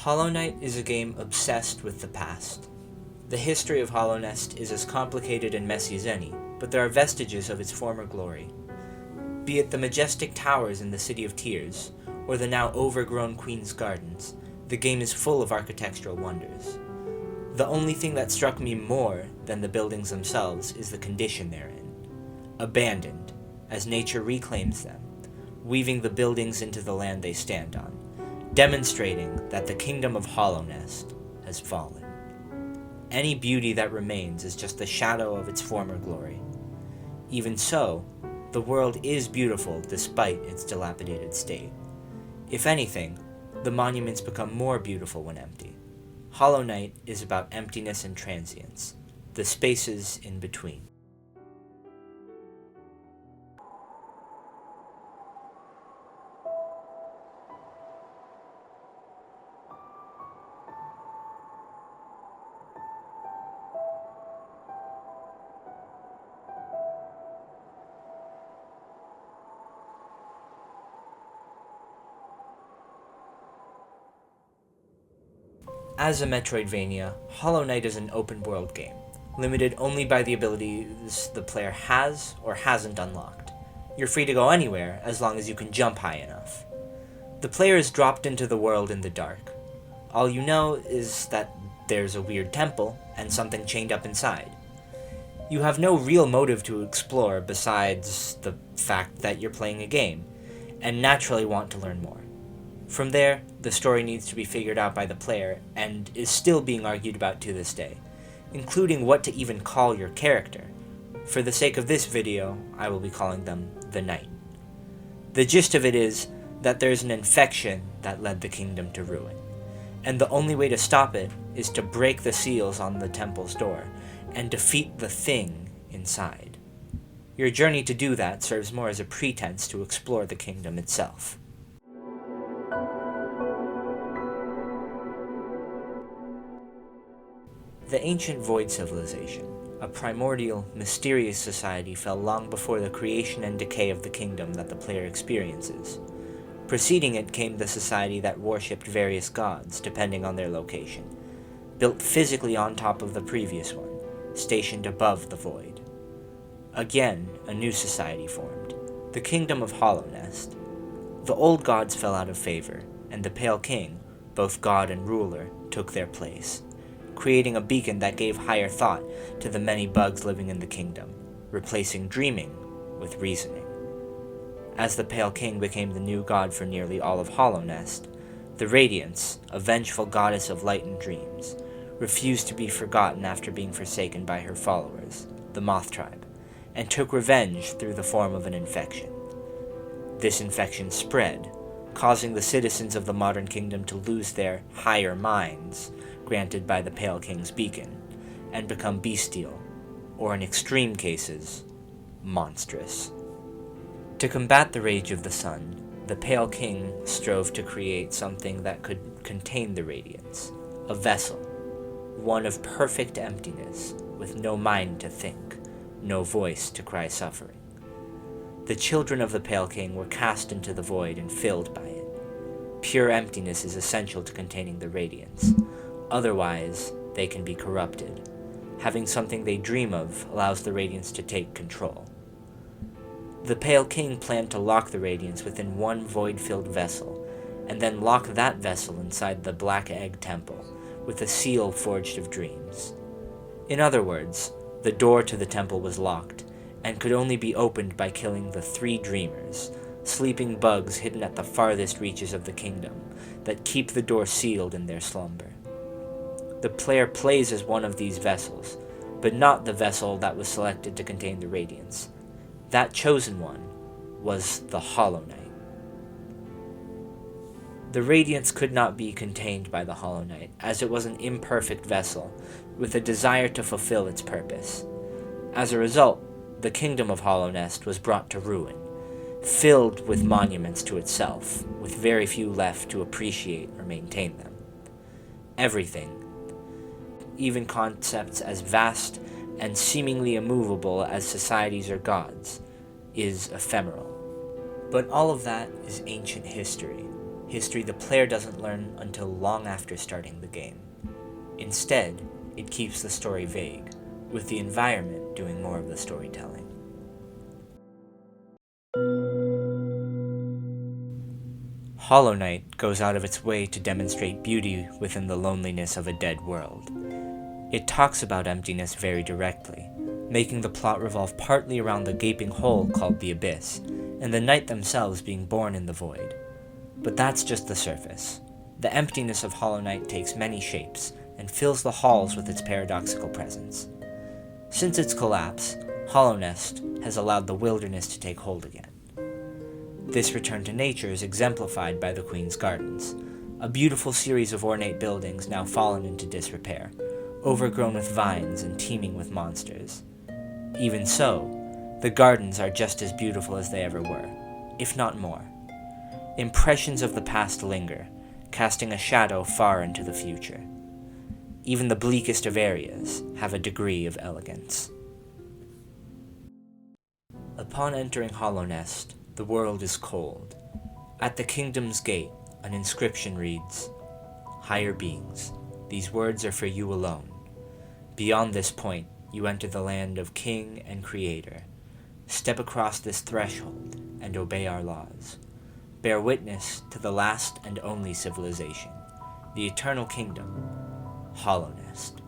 Hollow Knight is a game obsessed with the past. The history of Hollow Nest is as complicated and messy as any, but there are vestiges of its former glory. Be it the majestic towers in the City of Tears, or the now overgrown Queen's Gardens, the game is full of architectural wonders. The only thing that struck me more than the buildings themselves is the condition they're in. Abandoned, as nature reclaims them, weaving the buildings into the land they stand on, demonstrating that the kingdom of Hollow Nest has fallen. Any beauty that remains is just the shadow of its former glory. Even so, the world is beautiful despite its dilapidated state. If anything, the monuments become more beautiful when empty. Hollow Knight is about emptiness and transience, the spaces in between. As a Metroidvania, Hollow Knight is an open-world game, limited only by the abilities the player has or hasn't unlocked. You're free to go anywhere as long as you can jump high enough. The player is dropped into the world in the dark. All you know is that there's a weird temple and something chained up inside. You have no real motive to explore besides the fact that you're playing a game, and naturally want to learn more. From there, the story needs to be figured out by the player, and is still being argued about to this day, including what to even call your character. For the sake of this video, I will be calling them the Knight. The gist of it is that there's an infection that led the kingdom to ruin, and the only way to stop it is to break the seals on the temple's door, and defeat the thing inside. Your journey to do that serves more as a pretense to explore the kingdom itself. The ancient Void Civilization, a primordial, mysterious society, fell long before the creation and decay of the kingdom that the player experiences. Preceding it came the society that worshipped various gods, depending on their location, built physically on top of the previous one, stationed above the Void. Again, a new society formed, the Kingdom of Hollow Nest. The old gods fell out of favor, and the Pale King, both god and ruler, took their place, creating a beacon that gave higher thought to the many bugs living in the kingdom, replacing dreaming with reasoning. As the Pale King became the new god for nearly all of Hollow Nest, the Radiance, a vengeful goddess of light and dreams, refused to be forgotten after being forsaken by her followers, the Moth Tribe, and took revenge through the form of an infection. This infection spread, causing the citizens of the modern kingdom to lose their higher minds, granted by the Pale King's beacon, and become bestial, or in extreme cases, monstrous. To combat the rage of the sun, the Pale King strove to create something that could contain the radiance, a vessel, one of perfect emptiness, with no mind to think, no voice to cry suffering. The children of the Pale King were cast into the void and filled by it. Pure emptiness is essential to containing the radiance. Otherwise, they can be corrupted. Having something they dream of allows the radiance to take control. The Pale King planned to lock the radiance within one void-filled vessel, and then lock that vessel inside the Black Egg Temple, with a seal forged of dreams. In other words, the door to the temple was locked, and could only be opened by killing the 3 dreamers, sleeping bugs hidden at the farthest reaches of the kingdom, that keep the door sealed in their slumber. The player plays as one of these vessels, but not the vessel that was selected to contain the radiance. That chosen one was the Hollow Knight. The radiance could not be contained by the Hollow Knight, as it was an imperfect vessel, with a desire to fulfill its purpose. As a result, the kingdom of Hollow Nest was brought to ruin, filled with monuments to itself, with very few left to appreciate or maintain them. Everything, even concepts as vast and seemingly immovable as societies or gods, is ephemeral. But all of that is ancient history. history the player doesn't learn until long after starting the game. Instead, it keeps the story vague, with the environment doing more of the storytelling. Hollow Knight goes out of its way to demonstrate beauty within the loneliness of a dead world. It talks about emptiness very directly, making the plot revolve partly around the gaping hole called the Abyss, and the Knight themselves being born in the void. But that's just the surface. The emptiness of Hollow Knight takes many shapes, and fills the halls with its paradoxical presence. Since its collapse, Hollownest has allowed the wilderness to take hold again. This return to nature is exemplified by the Queen's Gardens, a beautiful series of ornate buildings now fallen into disrepair, overgrown with vines and teeming with monsters. Even so, the gardens are just as beautiful as they ever were, if not more. Impressions of the past linger, casting a shadow far into the future. Even the bleakest of areas have a degree of elegance. Upon entering Hollownest, the world is cold. At the kingdom's gate, an inscription reads, "Higher beings, these words are for you alone. Beyond this point, you enter the land of King and Creator. Step across this threshold and obey our laws. Bear witness to the last and only civilization, the eternal kingdom, Hollownest."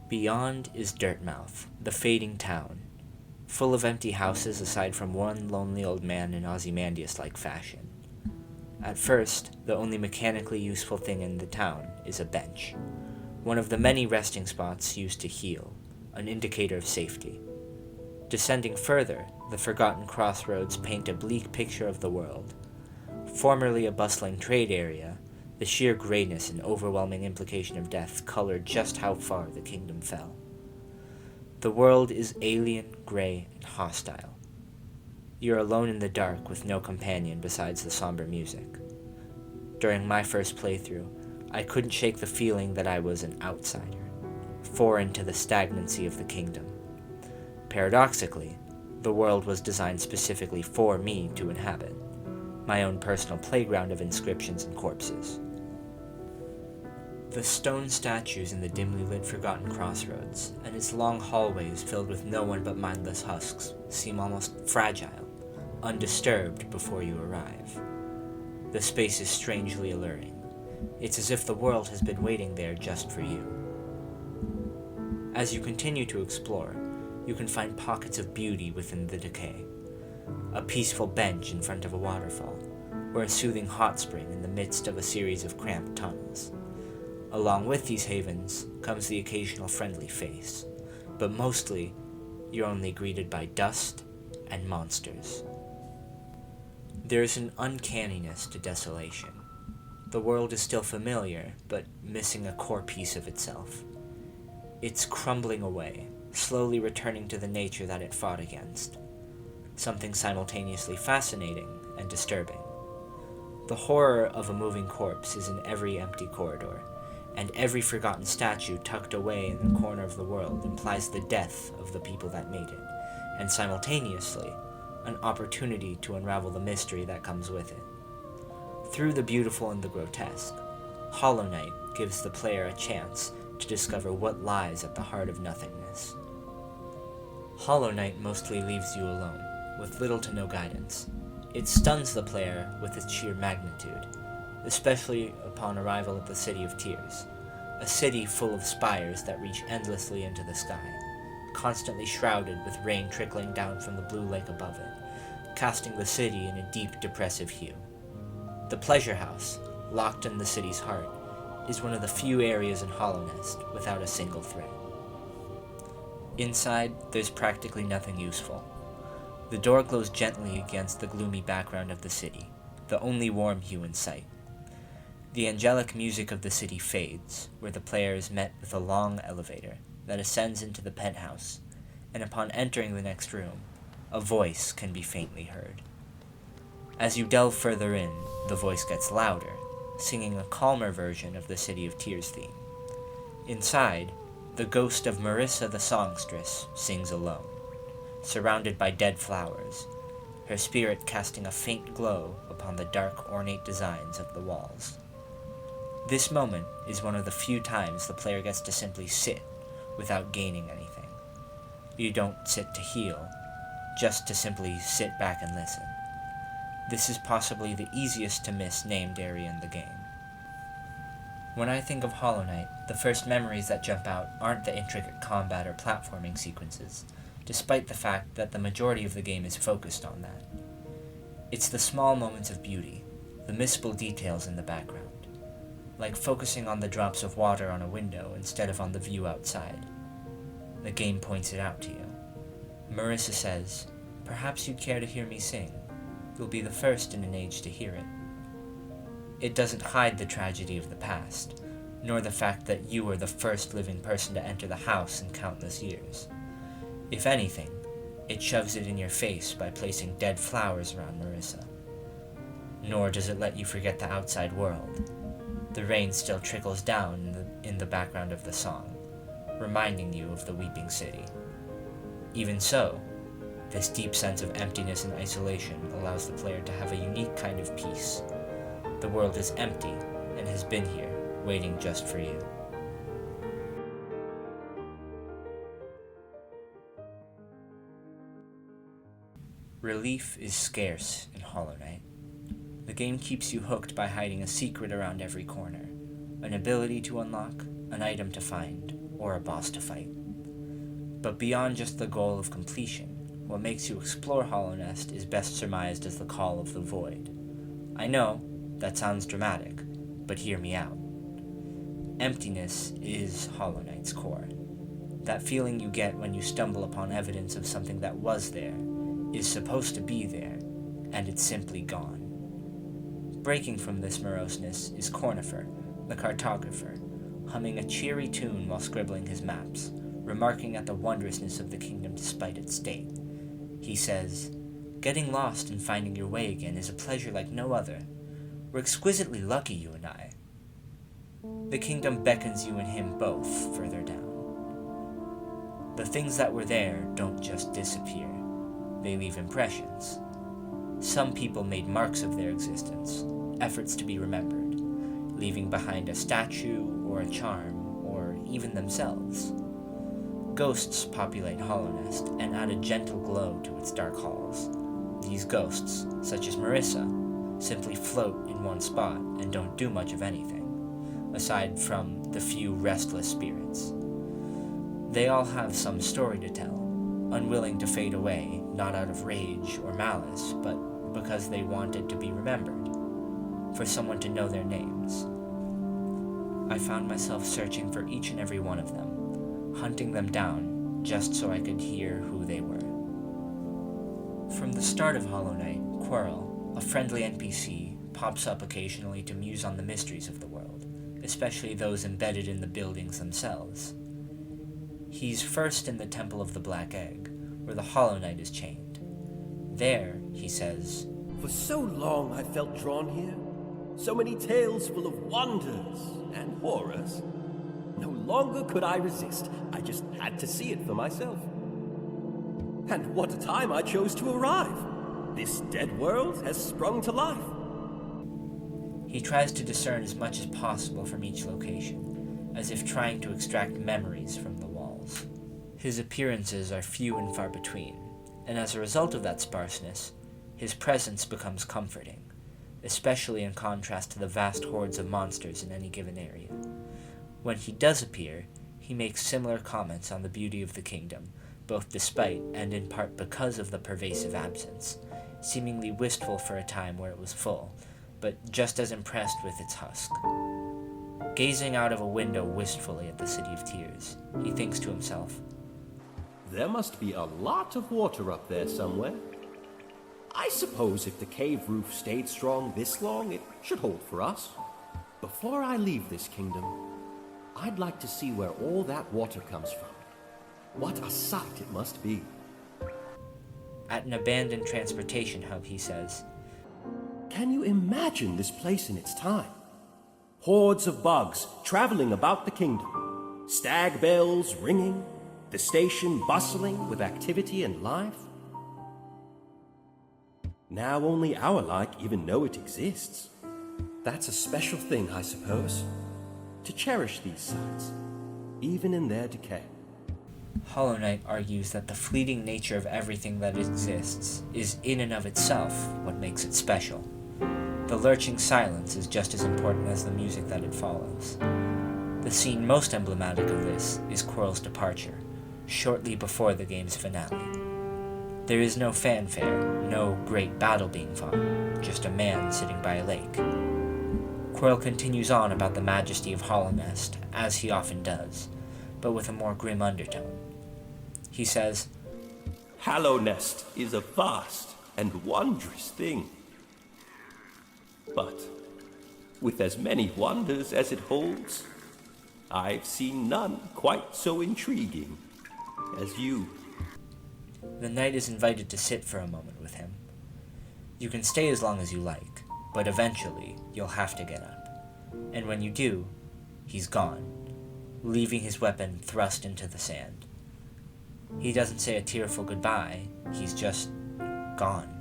Beyond is Dirtmouth, the fading town, full of empty houses aside from one lonely old man in Ozymandias-like fashion. At first, the only mechanically useful thing in the town is a bench, one of the many resting spots used to heal, an indicator of safety. Descending further, the forgotten crossroads paint a bleak picture of the world. Formerly a bustling trade area, the sheer grayness and overwhelming implication of death colored just how far the kingdom fell. The world is alien, gray, and hostile. You're alone in the dark with no companion besides the somber music. During my first playthrough, I couldn't shake the feeling that I was an outsider, foreign to the stagnancy of the kingdom. Paradoxically, the world was designed specifically for me to inhabit, my own personal playground of inscriptions and corpses. The stone statues in the dimly lit forgotten crossroads, and its long hallways filled with no one but mindless husks, seem almost fragile, undisturbed before you arrive. The space is strangely alluring. It's as if the world has been waiting there just for you. As you continue to explore, you can find pockets of beauty within the decay. A peaceful bench in front of a waterfall, or a soothing hot spring in the midst of a series of cramped tunnels. Along with these havens comes the occasional friendly face, but mostly you're only greeted by dust and monsters. There is an uncanniness to desolation. The world is still familiar, but missing a core piece of itself. It's crumbling away, slowly returning to the nature that it fought against. Something simultaneously fascinating and disturbing. The horror of a moving corpse is in every empty corridor, and every forgotten statue tucked away in the corner of the world implies the death of the people that made it, and simultaneously, an opportunity to unravel the mystery that comes with it. Through the beautiful and the grotesque, Hollow Knight gives the player a chance to discover what lies at the heart of nothingness. Hollow Knight mostly leaves you alone, with little to no guidance. It stuns the player with its sheer magnitude, especially upon arrival at the City of Tears, a city full of spires that reach endlessly into the sky, constantly shrouded with rain trickling down from the blue lake above it, casting the city in a deep, depressive hue. The Pleasure House, locked in the city's heart, is one of the few areas in Hollownest without a single threat. Inside, there's practically nothing useful. The door glows gently against the gloomy background of the city, the only warm hue in sight. The angelic music of the city fades, where the player is met with a long elevator that ascends into the penthouse, and upon entering the next room, a voice can be faintly heard. As you delve further in, the voice gets louder, singing a calmer version of the City of Tears theme. Inside, the ghost of Marissa the songstress sings alone, surrounded by dead flowers, her spirit casting a faint glow upon on the dark, ornate designs of the walls. This moment is one of the few times the player gets to simply sit without gaining anything. You don't sit to heal, just to simply sit back and listen. This is possibly the easiest to miss named area in the game. When I think of Hollow Knight, the first memories that jump out aren't the intricate combat or platforming sequences, despite the fact that the majority of the game is focused on that. It's the small moments of beauty, the missable details in the background, like focusing on the drops of water on a window instead of on the view outside. The game points it out to you. Marissa says, "Perhaps you'd care to hear me sing. You'll be the first in an age to hear it." It doesn't hide the tragedy of the past, nor the fact that you were the first living person to enter the house in countless years. If anything, it shoves it in your face by placing dead flowers around Marissa. Nor does it let you forget the outside world. The rain still trickles down in the background of the song, reminding you of the weeping city. Even so, this deep sense of emptiness and isolation allows the player to have a unique kind of peace. The world is empty and has been here, waiting just for you. Relief is scarce in Hollow Knight. The game keeps you hooked by hiding a secret around every corner, an ability to unlock, an item to find, or a boss to fight. But beyond just the goal of completion, what makes you explore Hollow Nest is best surmised as the call of the void. I know, that sounds dramatic, but hear me out. Emptiness is Hollow Knight's core. That feeling you get when you stumble upon evidence of something that was there, is supposed to be there, and it's simply gone. Breaking from this moroseness is Cornifer, the cartographer, humming a cheery tune while scribbling his maps, remarking at the wondrousness of the kingdom despite its state. He says, "Getting lost and finding your way again is a pleasure like no other. We're exquisitely lucky, you and I." The kingdom beckons you and him both further down. The things that were there don't just disappear. They leave impressions. Some people made marks of their existence, efforts to be remembered, leaving behind a statue or a charm, or even themselves. Ghosts populate Hollow Nest and add a gentle glow to its dark halls. These ghosts, such as Marissa, simply float in one spot and don't do much of anything, aside from the few restless spirits. They all have some story to tell, unwilling to fade away, not out of rage or malice, but because they wanted to be remembered, for someone to know their names. I found myself searching for each and every one of them, hunting them down just so I could hear who they were. From the start of Hollow Knight, Quirrel, a friendly NPC, pops up occasionally to muse on the mysteries of the world, especially those embedded in the buildings themselves. He's first in the Temple of the Black Egg, where the Hollow Knight is chained. There, he says, "For so long I felt drawn here, so many tales full of wonders and horrors. No longer could I resist, I just had to see it for myself. And what a time I chose to arrive! This dead world has sprung to life." He tries to discern as much as possible from each location, as if trying to extract memories from the walls. His appearances are few and far between, and as a result of that sparseness, his presence becomes comforting, especially in contrast to the vast hordes of monsters in any given area. When he does appear, he makes similar comments on the beauty of the kingdom, both despite and in part because of the pervasive absence, seemingly wistful for a time where it was full, but just as impressed with its husk. Gazing out of a window wistfully at the City of Tears, he thinks to himself, "There must be a lot of water up there somewhere. I suppose if the cave roof stayed strong this long, it should hold for us. Before I leave this kingdom, I'd like to see where all that water comes from. What a sight it must be." At an abandoned transportation hub, he says, "Can you imagine this place in its time? Hordes of bugs traveling about the kingdom, stag bells ringing, the station bustling with activity and life." Now only our like even know it exists. That's a special thing, I suppose. To cherish these sites, even in their decay. Hollow Knight argues that the fleeting nature of everything that exists is in and of itself what makes it special. The lurching silence is just as important as the music that it follows. The scene most emblematic of this is Quirrel's departure, shortly before the game's finale. There is no fanfare, no great battle being fought, just a man sitting by a lake. Quirrel continues on about the majesty of Hollownest, as he often does, but with a more grim undertone. He says, Hallownest is a vast and wondrous thing. But with as many wonders as it holds, I've seen none quite so intriguing as you. The knight is invited to sit for a moment with him. You can stay as long as you like, but eventually you'll have to get up. And when you do, he's gone, leaving his weapon thrust into the sand. He doesn't say a tearful goodbye, he's just gone.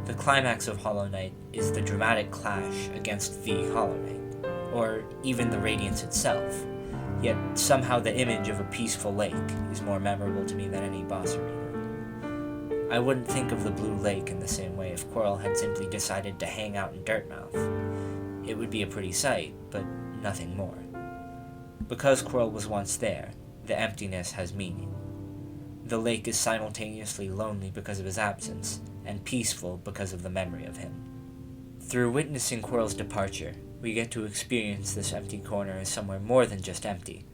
The climax of Hollow Knight is the dramatic clash against the Hollow Knight, or even the Radiance itself, yet somehow the image of a peaceful lake is more memorable to me than any boss arena. I wouldn't think of the Blue Lake in the same way if Quirrel had simply decided to hang out in Dirtmouth. It would be a pretty sight, but nothing more. Because Quirrel was once there, the emptiness has meaning. The lake is simultaneously lonely because of his absence, and peaceful because of the memory of him. Through witnessing Quirrel's departure, we get to experience this empty corner as somewhere more than just empty,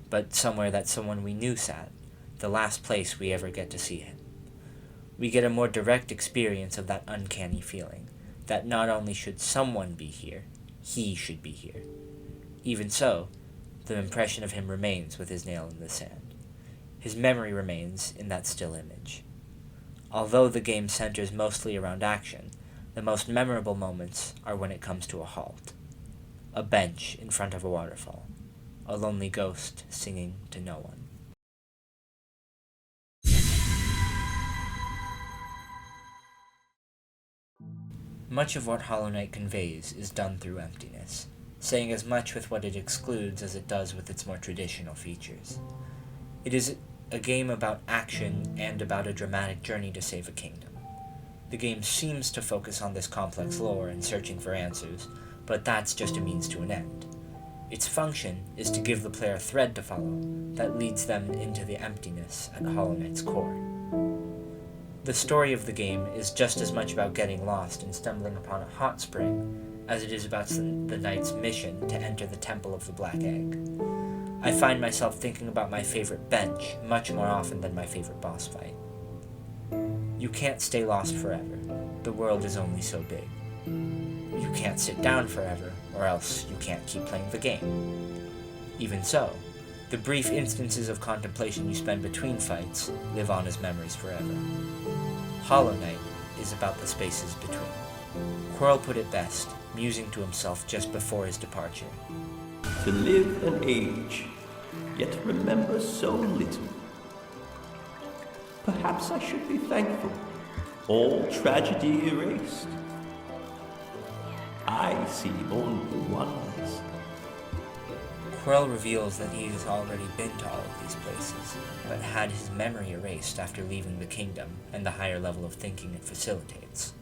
but somewhere that someone we knew sat, the last place we ever get to see him. We get a more direct experience of that uncanny feeling, that not only should someone be here, he should be here. Even so, the impression of him remains with his nail in the sand. His memory remains in that still image. Although the game centers mostly around action, the most memorable moments are when it comes to a halt. A bench in front of a waterfall. A lonely ghost singing to no one. Much of what Hollow Knight conveys is done through emptiness, saying as much with what it excludes as it does with its more traditional features. It is a game about action and about a dramatic journey to save a kingdom. The game seems to focus on this complex lore and searching for answers, but that's just a means to an end. Its function is to give the player a thread to follow that leads them into the emptiness at Hollow Knight's core. The story of the game is just as much about getting lost and stumbling upon a hot spring as it is about the knight's mission to enter the Temple of the Black Egg. I find myself thinking about my favorite bench much more often than my favorite boss fight. You can't stay lost forever. The world is only so big. You can't sit down forever, or else you can't keep playing the game. Even so, the brief instances of contemplation you spend between fights live on as memories forever. Hollow Knight is about the spaces between. Quirrel put it best, musing to himself just before his departure. To live an age, yet remember so little. Perhaps I should be thankful. All tragedy erased. I see only wonders. Quirrel reveals that he has already been to all of these places, but had his memory erased after leaving the kingdom and the higher level of thinking it facilitates.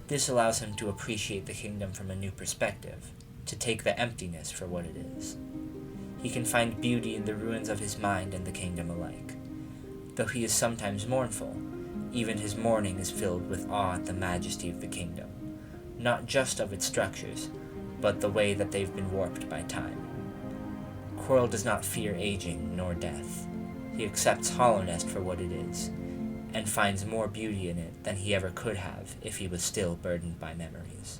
This allows him to appreciate the kingdom from a new perspective, to take the emptiness for what it is. He can find beauty in the ruins of his mind and the kingdom alike. Though he is sometimes mournful, even his mourning is filled with awe at the majesty of the kingdom, not just of its structures, but the way that they've been warped by time. Quirrel does not fear aging nor death. He accepts Hollownest for what it is, and finds more beauty in it than he ever could have if he was still burdened by memories.